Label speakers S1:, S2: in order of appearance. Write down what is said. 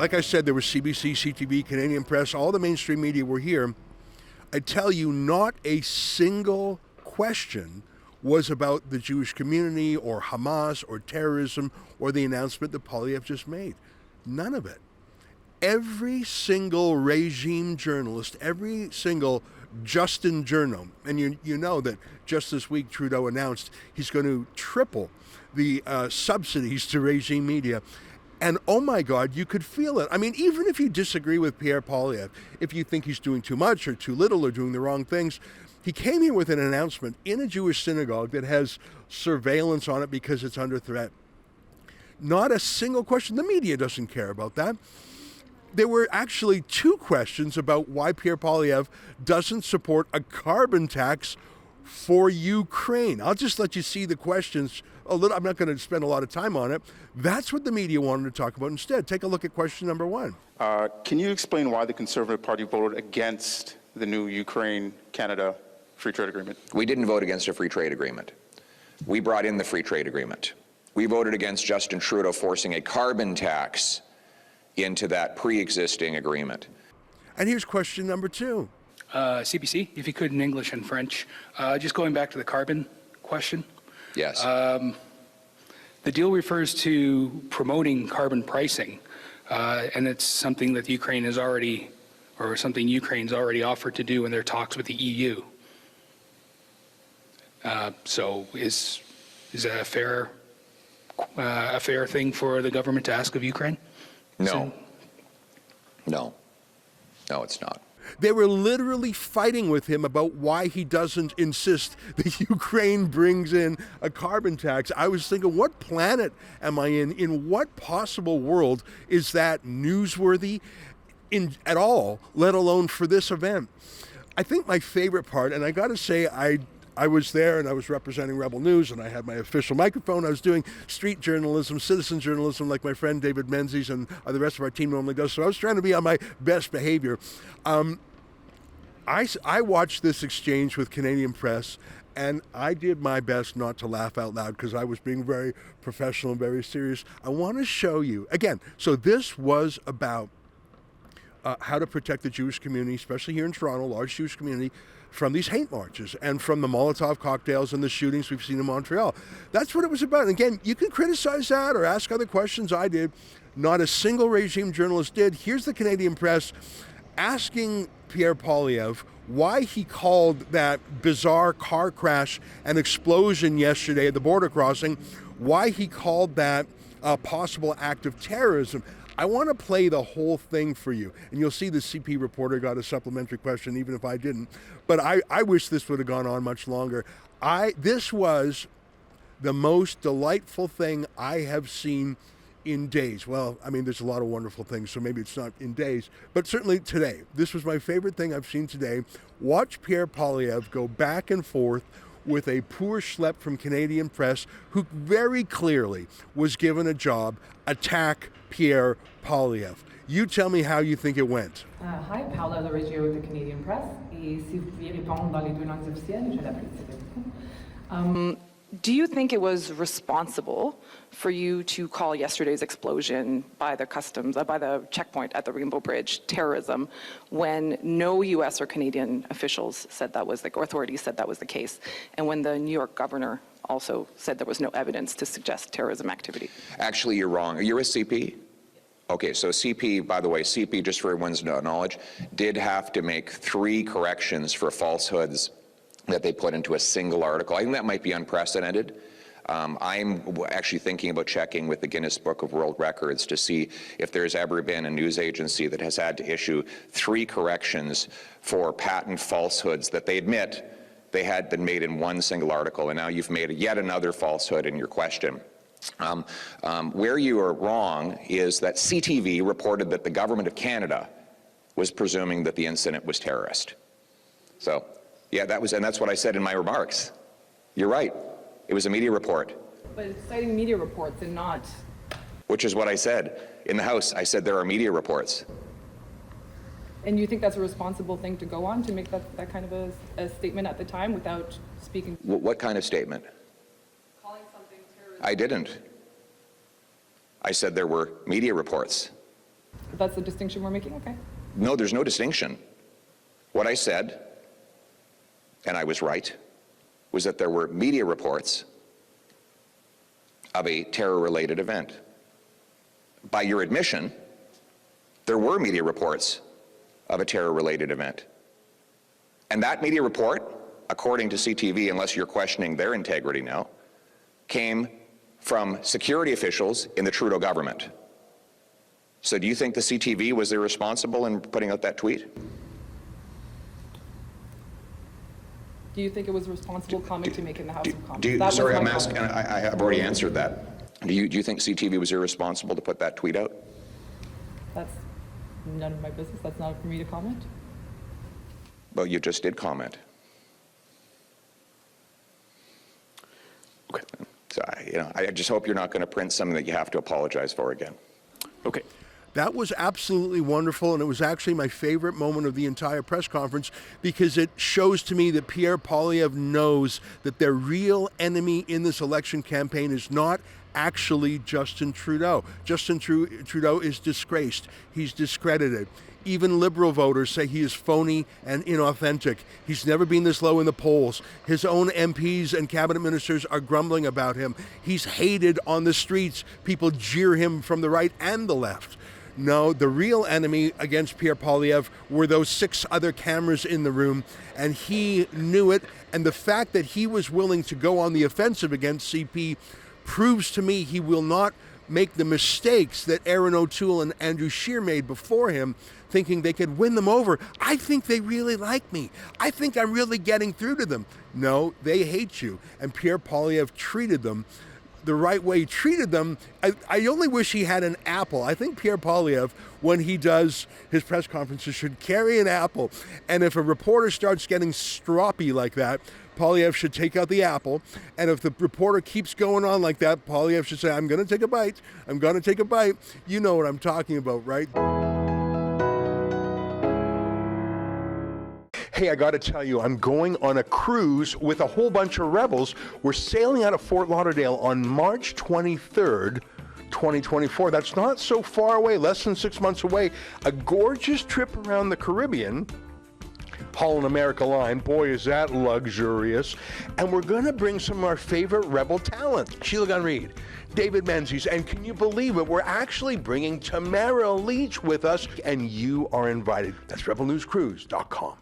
S1: like I said, there was CBC, CTV, Canadian Press, all the mainstream media were here. I tell you, not a single question was about the Jewish community or Hamas or terrorism or the announcement that Poilievre just made. None of it. Every single regime journalist, every single Justin journal, and you know that just this week Trudeau announced he's going to triple the subsidies to regime media. And oh my God, you could feel it. I mean, even if you disagree with Pierre Poilievre, if you think he's doing too much or too little or doing the wrong things, he came here with an announcement in a Jewish synagogue that has surveillance on it because it's under threat. Not a single question. The media doesn't care about that. There were actually 2 questions about why Pierre Poilievre doesn't support a carbon tax for Ukraine. I'll just let you see the questions a little. I'm not going to spend a lot of time on it. That's what the media wanted to talk about instead. Take a look at question number 1.
S2: Can you explain why the Conservative Party voted against the new Ukraine-Canada free trade agreement?
S3: We didn't vote against a free trade agreement. We brought in the free trade agreement. We voted against Justin Trudeau forcing a carbon tax into that pre-existing agreement.
S1: And here's question number 2.
S4: CBC, if you could in English and French. Just going back to the carbon question.
S3: Yes.
S4: The deal refers to promoting carbon pricing, and it's something that Ukraine has already, or something Ukraine's already offered to do in their talks with the EU. So is it a fair thing for the government to ask of Ukraine?
S3: No. No, it's not.
S1: They were literally fighting with him about why he doesn't insist that Ukraine brings in a carbon tax. I was thinking, what planet am I in? In what possible world is that newsworthy at all, let alone for this event? I think my favorite part, and I got to say, I was there and I was representing Rebel News and I had my official microphone. I was doing street journalism, citizen journalism like my friend David Menzies and the rest of our team normally does. So I was trying to be on my best behavior. I watched this exchange with Canadian Press and I did my best not to laugh out loud because I was being very professional and very serious. I want to show you, again, so this was about how to protect the Jewish community, especially here in Toronto, large Jewish community, from these hate marches and from the Molotov cocktails and the shootings we've seen in Montreal. That's what it was about. And again, you can criticize that or ask other questions. I did. Not a single regime journalist did. Here's the Canadian Press asking Pierre Poilievre why he called that bizarre car crash and explosion yesterday at the border crossing, why he called that a possible act of terrorism. I want to play the whole thing for you. And you'll see the CP reporter got a supplementary question, even if I didn't. But I wish this would have gone on much longer. This was the most delightful thing I have seen in days. Well, I mean, there's a lot of wonderful things, so maybe it's not in days. But certainly today. This was my favorite thing I've seen today. Watch Pierre Poilievre go back and forth with a poor schlep from Canadian Press who very clearly was given a job, attack Pierre Poilievre. You tell me how you think it went.
S5: Hi, Paula Loregio with the Canadian Press. Et si vous pouviez répondre dans les 2 langues officielles, je l'apprécierais beaucoup.
S6: Do you think it was responsible for you to call yesterday's explosion by the checkpoint at the Rainbow Bridge terrorism when no U.S. or Canadian officials said that was or authorities said that was the case, and when the New York governor also said there was no evidence to suggest terrorism activity?
S3: Actually, you're wrong. You're a CP? Okay, so CP, by the way, CP, just for everyone's knowledge, did have to make 3 corrections for falsehoods that they put into a single article. I think that might be unprecedented. I'm actually thinking about checking with the Guinness Book of World Records to see if there's ever been a news agency that has had to issue 3 corrections for patent falsehoods that they admit they had been made in one single article, and now you've made yet another falsehood in your question. Where you are wrong is that CTV reported that the government of Canada was presuming that the incident was terrorist. So, yeah, and that's what I said in my remarks. You're right. It was a media report.
S5: But it's citing media reports and not...
S3: Which is what I said. In the House, I said there are media reports.
S5: And you think that's a responsible thing to go on, to make that kind of a statement at the time without speaking?
S3: What kind of statement?
S5: Calling something terrorist.
S3: I didn't. I said there were media reports.
S5: That's the distinction we're making? Okay.
S3: No, there's no distinction. What I said, and I was right, was that there were media reports of a terror-related event. By your admission, there were media reports of a terror-related event. And that media report, according to CTV, unless you're questioning their integrity now, came from security officials in the Trudeau government. So do you think the CTV was irresponsible in putting out that tweet?
S5: Do you think it was a responsible comment to make in the House of Commons?
S3: Sorry, I'm asking, I have already answered that. Do you think CTV was irresponsible to put that tweet out?
S5: That's none of my business. That's not for me to comment.
S3: Well, you just did comment.
S7: Okay.
S3: So, I just hope you're not going to print something that you have to apologize for again.
S7: Okay.
S1: That was absolutely wonderful, and it was actually my favorite moment of the entire press conference because it shows to me that Pierre Poilievre knows that their real enemy in this election campaign is not actually Justin Trudeau. Justin Trudeau is disgraced. He's discredited. Even Liberal voters say he is phony and inauthentic. He's never been this low in the polls. His own MPs and cabinet ministers are grumbling about him. He's hated on the streets. People jeer him from the right and the left. No, the real enemy against Pierre Poilievre were those 6 other cameras in the room, and he knew it. And the fact that he was willing to go on the offensive against CP proves to me he will not make the mistakes that Aaron O'Toole and Andrew Scheer made before him, thinking they could win them over. I think they really like me. I think I'm really getting through to them. No, they hate you. And Pierre Poilievre treated them the right way. He treated them. I only wish he had an apple. I think Pierre Poilievre, when he does his press conferences, should carry an apple. And if a reporter starts getting stroppy like that, Poilievre should take out the apple. And if the reporter keeps going on like that, Poilievre should say, I'm going to take a bite. I'm going to take a bite. You know what I'm talking about, right? Hey, I got to tell you, I'm going on a cruise with a whole bunch of rebels. We're sailing out of Fort Lauderdale on March 23rd, 2024. That's not so far away, less than 6 months away. A gorgeous trip around the Caribbean. Holland America Line, boy, is that luxurious. And we're going to bring some of our favorite rebel talent. Sheila Gunn-Reid, David Menzies, and can you believe it? We're actually bringing Tamara Leach with us, and you are invited. That's rebelnewscruise.com.